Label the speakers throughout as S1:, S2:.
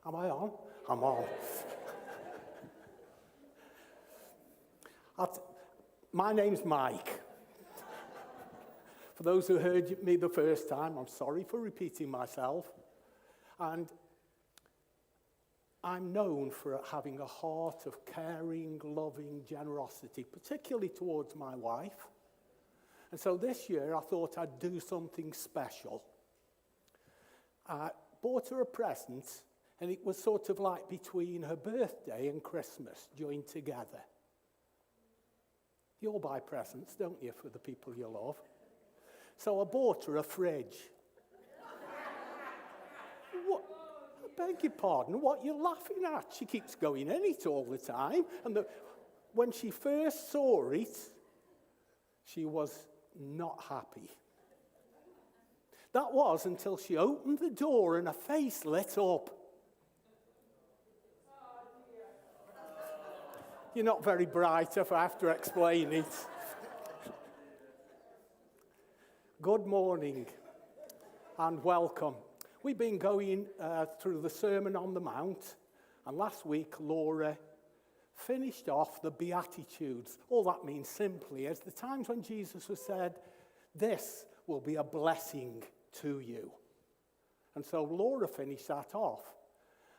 S1: Am I on? I'm on. My name's Mike. For those who heard me the first time, I'm sorry for repeating myself. And I'm known for having a heart of caring, loving generosity, particularly towards my wife. And so this year I thought I'd do something special. I bought her a present, and it was sort of like between her birthday and Christmas joined together. You all buy presents, don't you, for the people you love? So I bought her a fridge. What? I beg your pardon, what are you laughing at? She keeps going in it all the time. And when she first saw it, she was not happy. That was until she opened the door and her face lit up. You're not very bright if I have to explain it. Good morning and welcome. We've been going through the Sermon on the Mount, and last week Laura finished off the Beatitudes. All that means simply is the times when Jesus has said, this will be a blessing to you. And so Laura finished that off.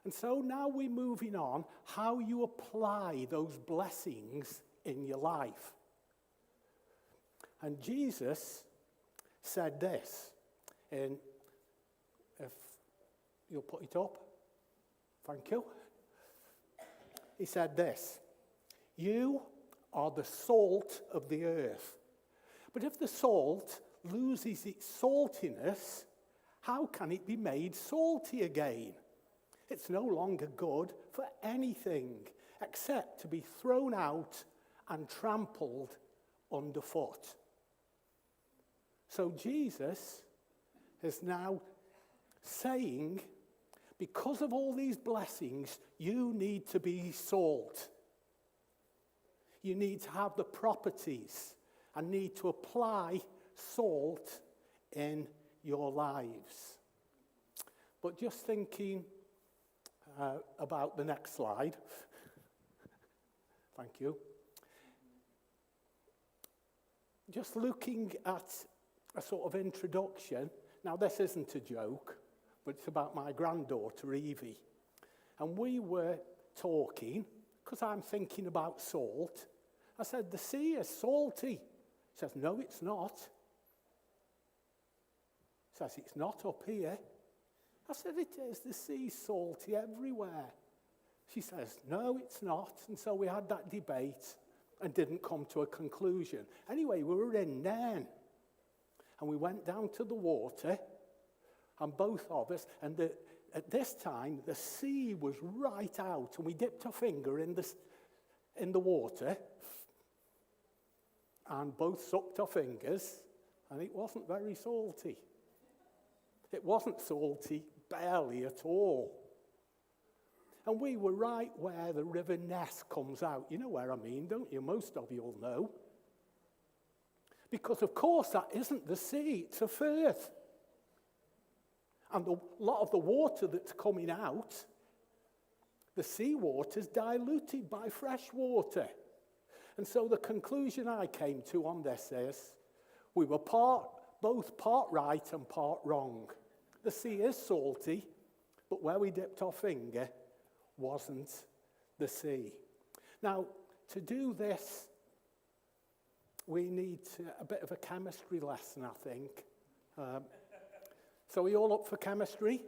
S1: And so now we're moving on how you apply those blessings in your life. And Jesus said this, and if you'll put it up, thank you. He said this, you are the salt of the earth. But if the salt loses its saltiness, how can it be made salty again? It's no longer good for anything except to be thrown out and trampled underfoot. So Jesus is now saying, because of all these blessings, you need to be salt. You need to have the properties and need to apply salt in your lives. But just thinking about the next slide. Thank you. Just looking at a sort of introduction. Now, this isn't a joke, but it's about my granddaughter, Evie. And we were talking, because I'm thinking about salt. I said, the sea is salty. She says, no, it's not. She says, it's not up here. I said, it is. The sea's salty everywhere. She says, no, it's not. And so we had that debate and didn't come to a conclusion. Anyway, we were in Nairn. And we went down to the water, and both of us, and at this time, the sea was right out, and we dipped our finger in the water, and both sucked our fingers, and it wasn't very salty. It wasn't salty, barely at all. And we were right where the River Ness comes out. You know where I mean, don't you? Most of you will know. Because, of course, that isn't the sea, it's a firth. And a lot of the water that's coming out, the seawater is diluted by fresh water. And so the conclusion I came to on this is, we were both part right and part wrong. The sea is salty, but where we dipped our finger wasn't the sea. Now, to do this, we need a bit of a chemistry lesson, I think. So are you all up for chemistry?